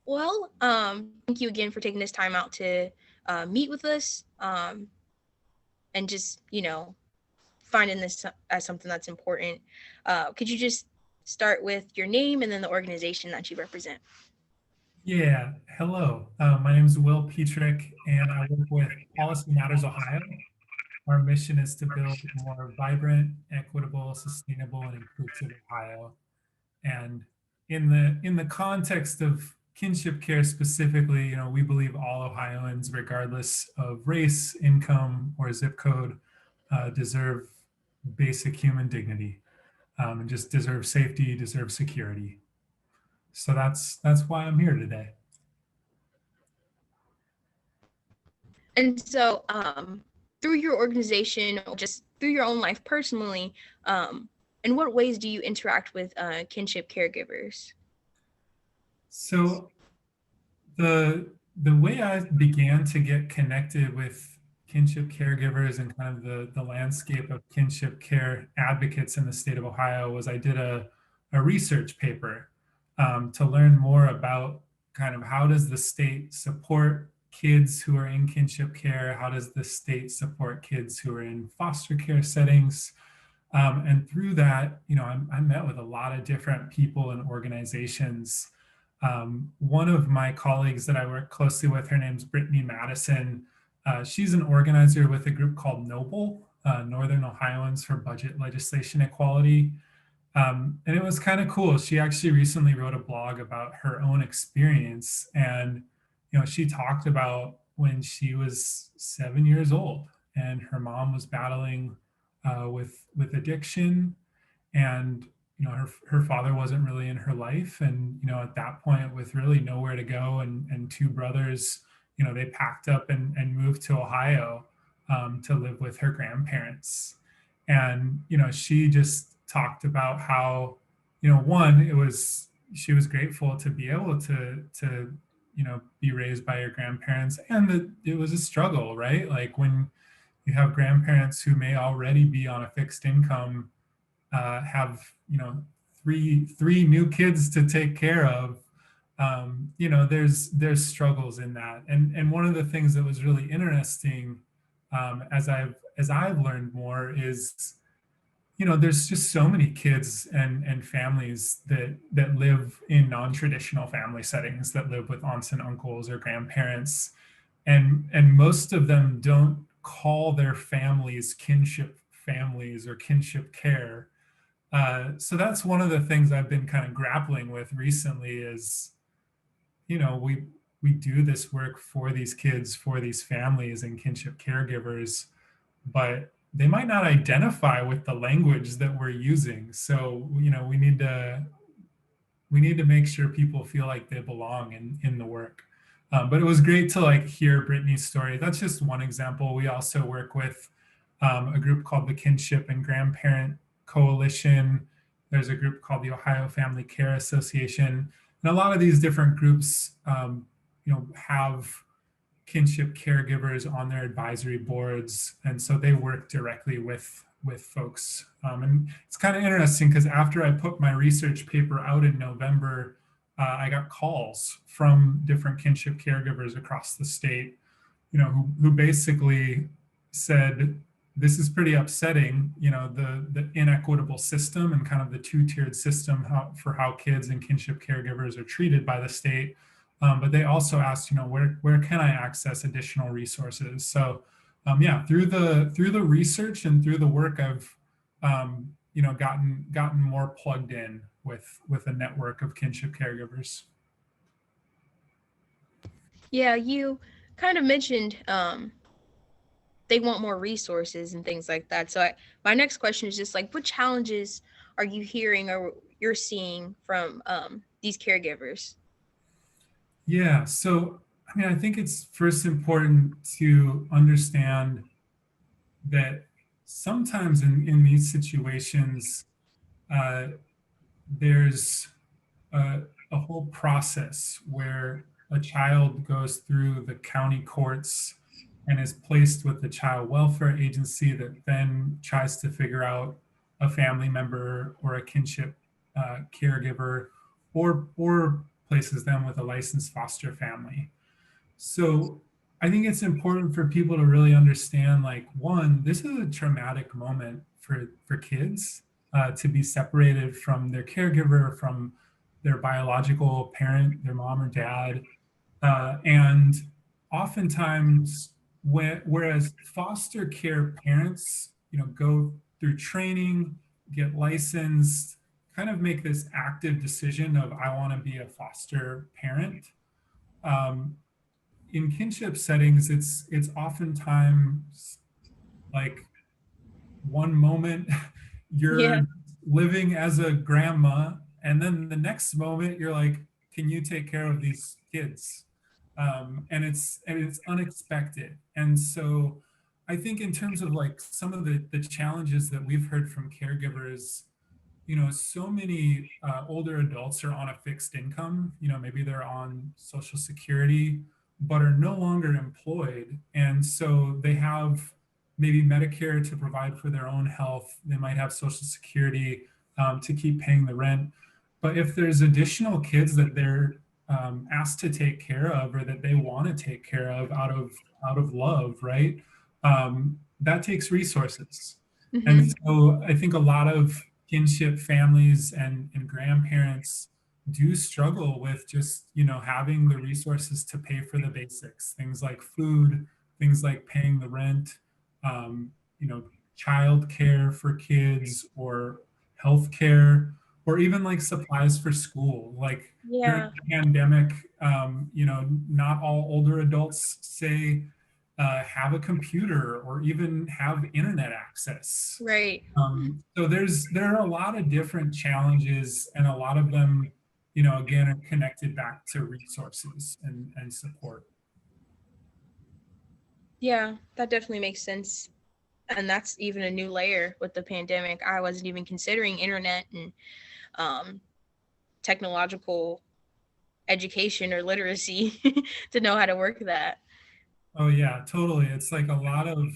Well, thank you again for taking this time out to meet with us and just, finding this as something that's important. Could you just start with your name and then the organization that you represent? Yeah, hello. My name is Will Petrik, and I work with Policy Matters Ohio. Our mission is to build a more vibrant, equitable, sustainable, and inclusive Ohio. And in the context of kinship care specifically, we believe all Ohioans, regardless of race, income, or zip code, deserve basic human dignity, and just deserve safety, deserve security. So that's why I'm here today. And so, through your organization or just through your own life personally, in what ways do you interact with kinship caregivers? So the way I began to get connected with kinship caregivers and kind of the landscape of kinship care advocates in the state of Ohio was I did a research paper to learn more about kind of how does the state support kids who are in kinship care? How does the state support kids who are in foster care settings? And through that, I met with a lot of different people and organizations. One of my colleagues that I work closely with, her name's Brittany Madison. She's an organizer with a group called Noble, Northern Ohioans for Budget Legislation Equality. And it was kind of cool. She actually recently wrote a blog about her own experience. And, she talked about when she was 7 years old and her mom was battling with addiction, and her father wasn't really in her life, and at that point with really nowhere to go and two brothers, they packed up and moved to Ohio to live with her grandparents. And she just talked about how one, it was she was grateful to be able to be raised by her grandparents, and that it was a struggle, right? Like when you have grandparents who may already be on a fixed income, have three new kids to take care of. There's struggles in that, and one of the things that was really interesting, as I've learned more, is there's just so many kids and families that live in non-traditional family settings, that live with aunts and uncles or grandparents, and most of them don't call their families kinship families or kinship care. So that's one of the things I've been kind of grappling with recently is, we do this work for these kids, for these families and kinship caregivers, but they might not identify with the language that we're using. So, we need to make sure people feel like they belong in the work. But it was great to like hear Brittany's story. That's just one example. We also work with a group called the Kinship and Grandparent Coalition. There's a group called the Ohio Family Care Association. And a lot of these different groups, have kinship caregivers on their advisory boards. And so they work directly with folks. And it's kind of interesting because after I put my research paper out in November, I got calls from different kinship caregivers across the state, who basically said, this is pretty upsetting, the inequitable system and kind of the two-tiered system for how kids and kinship caregivers are treated by the state. But they also asked, where can I access additional resources? So yeah, through the research and through the work, I've gotten more plugged in with a network of kinship caregivers. Yeah, you kind of mentioned they want more resources and things like that. So my next question is just like, what challenges are you hearing or you're seeing from these caregivers? Yeah, so I mean, I think it's first important to understand that sometimes in these situations, uh, there's a whole process where a child goes through the county courts and is placed with the child welfare agency that then tries to figure out a family member or a kinship caregiver, or places them with a licensed foster family. So I think it's important for people to really understand, like, one, this is a traumatic moment for kids, to be separated from their caregiver, from their biological parent, their mom or dad. And oftentimes, whereas foster care parents, go through training, get licensed, kind of make this active decision of, I want to be a foster parent. Um, in kinship settings, it's oftentimes like one moment Yeah. you're living as a grandma, and then the next moment you're like, can you take care of these kids? And it's unexpected. And so I think in terms of like some of the challenges that we've heard from caregivers, so many older adults are on a fixed income. Maybe they're on Social Security, but are no longer employed. And so they have maybe Medicare to provide for their own health. They might have Social Security to keep paying the rent. But if there's additional kids that they're asked to take care of, or that they want to take care of out of love, right? That takes resources. And Hmm. so I think a lot of kinship families and grandparents do struggle with just, having the resources to pay for the basics, things like food, things like paying the rent, um, you know, child care for kids, or health care, or even like supplies for school. Like during Yeah. the pandemic, not all older adults say have a computer or even have internet access. Right. So there are a lot of different challenges, and a lot of them, again, are connected back to resources and support. Yeah, that definitely makes sense. And that's even a new layer with the pandemic. I wasn't even considering internet and um, technological education or literacy to know how to work that. Oh yeah, totally. It's like a lot of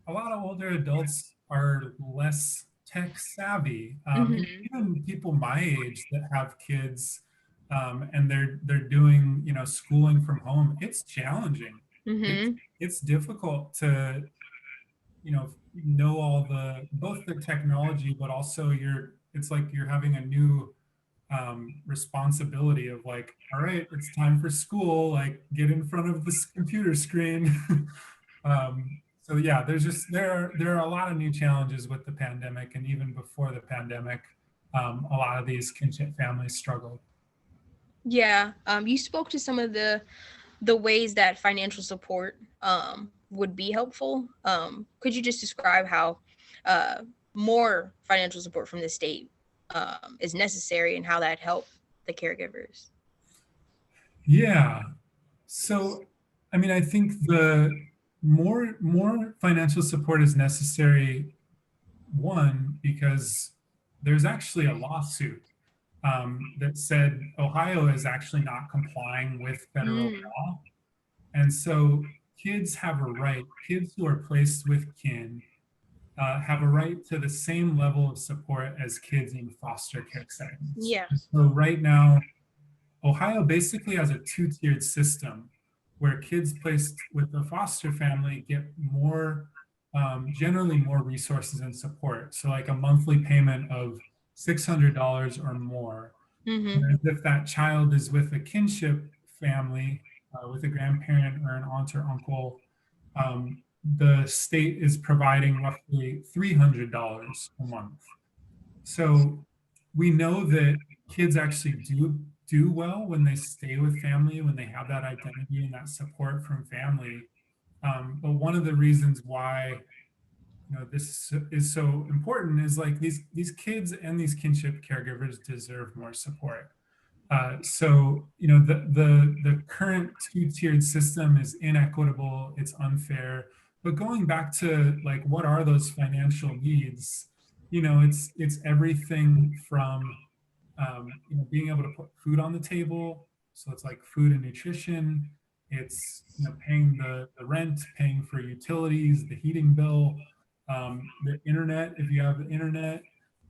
older adults are less tech savvy. And Hmm. even people my age that have kids, and they're doing, schooling from home. It's challenging. It's Hmm. it's difficult to, know all the both the technology, but also it's like you're having a new responsibility of like, all right, it's time for school, like get in front of this computer screen. So yeah, there are a lot of new challenges with the pandemic, and even before the pandemic, a lot of these kinship families struggled. Yeah. You spoke to some of the ways that financial support would be helpful. Could you just describe how uh, more financial support from the state is necessary and how that help the caregivers? Yeah. So, I mean, I think the more financial support is necessary. One, because there's actually a lawsuit that said Ohio is actually not complying with federal Mm. law. And so kids have a right, kids who are placed with kin have a right to the same level of support as kids in foster care settings. Yeah. And so right now, Ohio basically has a two-tiered system where kids placed with a foster family get generally more resources and support. So like a monthly payment of $600 or more. Hmm. Whereas if that child is with a kinship family, with a grandparent or an aunt or uncle, the state is providing roughly $300 a month. So we know that kids actually do well when they stay with family, when they have that identity and that support from family. But one of the reasons why, this is so important is like these kids and these kinship caregivers deserve more support. So the current two-tiered system is inequitable, it's unfair. But going back to like what are those financial needs? It's everything from being able to put food on the table. So it's like food and nutrition. It's paying the rent, paying for utilities, the heating bill, the internet if you have the internet.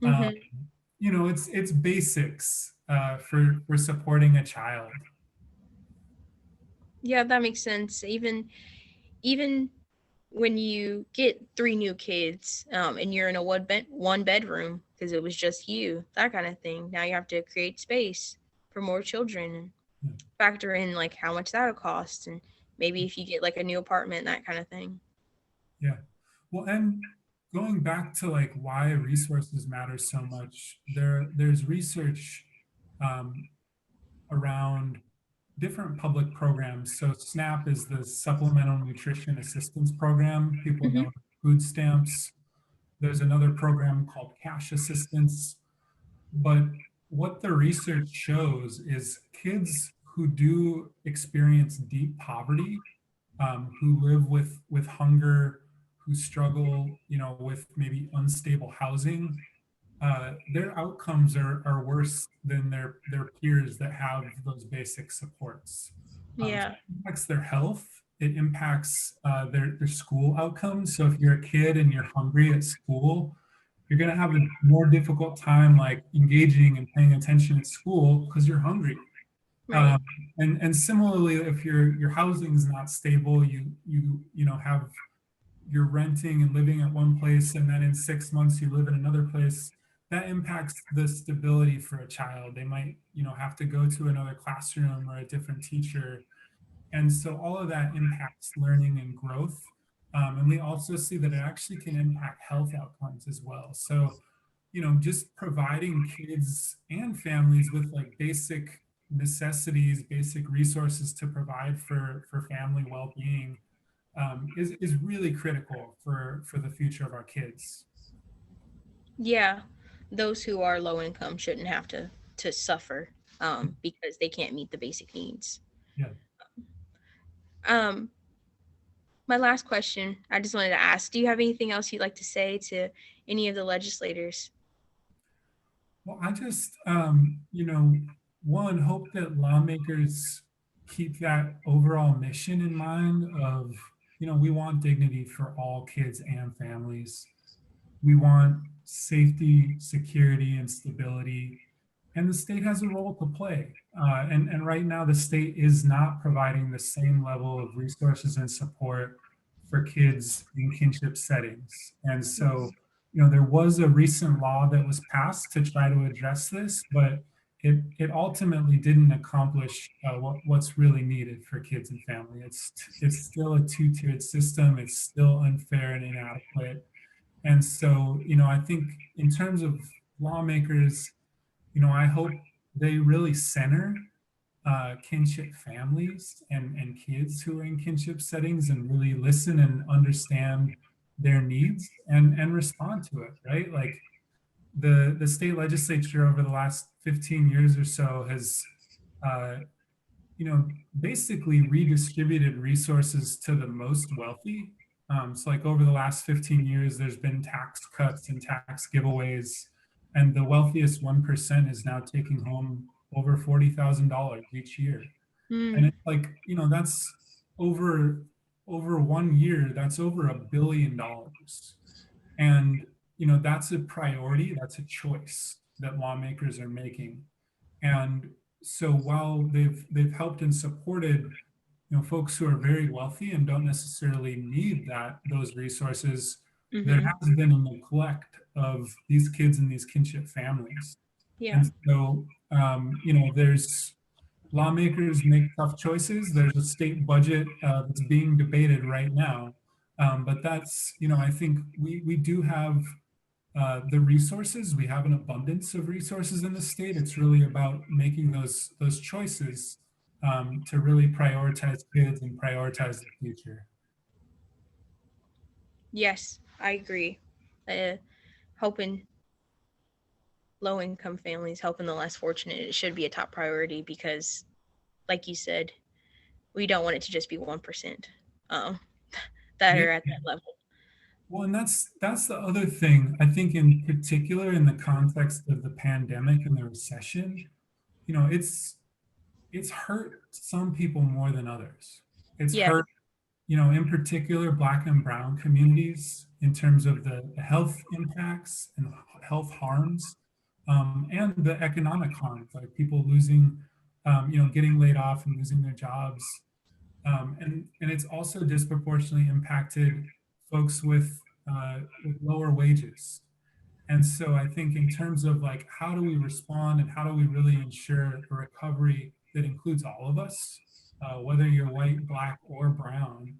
Um, Hmm. it's basics for supporting a child. Yeah, that makes sense. Even when you get three new kids, and you're in a one bedroom because it was just you, that kind of thing. Now you have to create space for more children and Yeah. factor in like how much that'll cost, and maybe if you get like a new apartment, that kind of thing. Yeah. Well, and going back to like why resources matter so much, there's research um, around different public programs. So SNAP is the Supplemental Nutrition Assistance Program. People Hmm. know food stamps. There's another program called cash assistance. But what the research shows is kids who do experience deep poverty, who live with hunger, who struggle, with maybe unstable housing, their outcomes are worse than their peers that have those basic supports. So Yeah. it impacts their health. It impacts their school outcomes. So if you're a kid and you're hungry at school, you're going to have a more difficult time like engaging and paying attention at school because you're hungry. Right. Um, and similarly, if your housing is not stable, you have you're renting and living at one place, and then in 6 months you live in another place. That impacts the stability for a child. They might have to go to another classroom or a different teacher, and so all of that impacts learning and growth. And we also see that it actually can impact health outcomes as well. So just providing kids and families with like basic necessities, basic resources to provide for family well-being, is really critical for the future of our kids. Yeah, those who are low income shouldn't have to suffer, because they can't meet the basic needs. Yeah. Um, my last question, I just wanted to ask: do you have anything else you'd like to say to any of the legislators? Well, I just, one, hope that lawmakers keep that overall mission in mind of, we want dignity for all kids and families. We want safety, security, and stability, and the state has a role to play. And right now, the state is not providing the same level of resources and support for kids in kinship settings. And so, there was a recent law that was passed to try to address this, but it ultimately didn't accomplish what's really needed for kids and family. It's still a two-tiered system. It's still unfair and inadequate. And so, I think in terms of lawmakers, I hope they really center kinship families and kids who are in kinship settings and really listen and understand their needs and respond to it, right? Like the state legislature over the last 15 years or so has uh, basically redistributed resources to the most wealthy. So like over the last 15 years, there's been tax cuts and tax giveaways, and the wealthiest 1% is now taking home over $40,000 each year. And Mm, it's like, that's over 1 year, that's over $1 billion. And that's a priority, that's a choice that lawmakers are making. And so while they've helped and supported folks who are very wealthy and don't necessarily need those resources, there mm-hmm. has been a neglect of these kids and these kinship families. Yeah. And so there's lawmakers make tough choices. There's a state budget that's being debated right now. But that's, I think we do have the resources. We have an abundance of resources in the state. It's really about making those choices to really prioritize kids and prioritize the future. Yes, I agree. Uh, helping low income families, helping the less fortunate, it should be a top priority because, like you said, we don't want it to just be 1%, um, that Yeah. are at that level. Well, and that's the other thing. I think in particular in the context of the pandemic and the recession, it's hurt some people more than others. It's Yeah. hurt in particular, Black and Brown communities in terms of the health impacts and health harms. and the economic harms, like people losing, getting laid off and losing their jobs. And it's also disproportionately impacted folks with lower wages. And so I think in terms of like, how do we respond and how do we really ensure a recovery that includes all of us, whether you're white, black, or brown,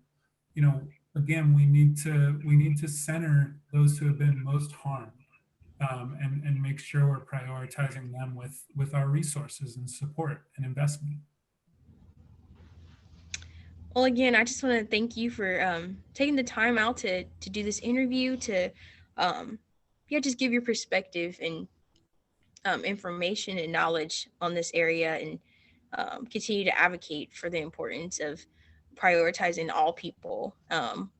again, we need to center those who have been most harmed, and make sure we're prioritizing them with our resources and support and investment. Well, again, I just want to thank you for taking the time out to do this interview, to um, yeah, just give your perspective and information and knowledge on this area, and continue to advocate for the importance of prioritizing all people,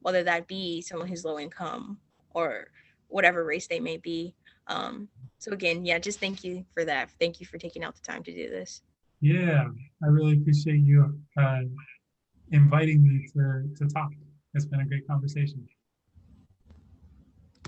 whether that be someone who's low income or whatever race they may be. So again, yeah, just thank you for that. Thank you for taking out the time to do this. Yeah, I really appreciate you inviting me to talk. It's been a great conversation.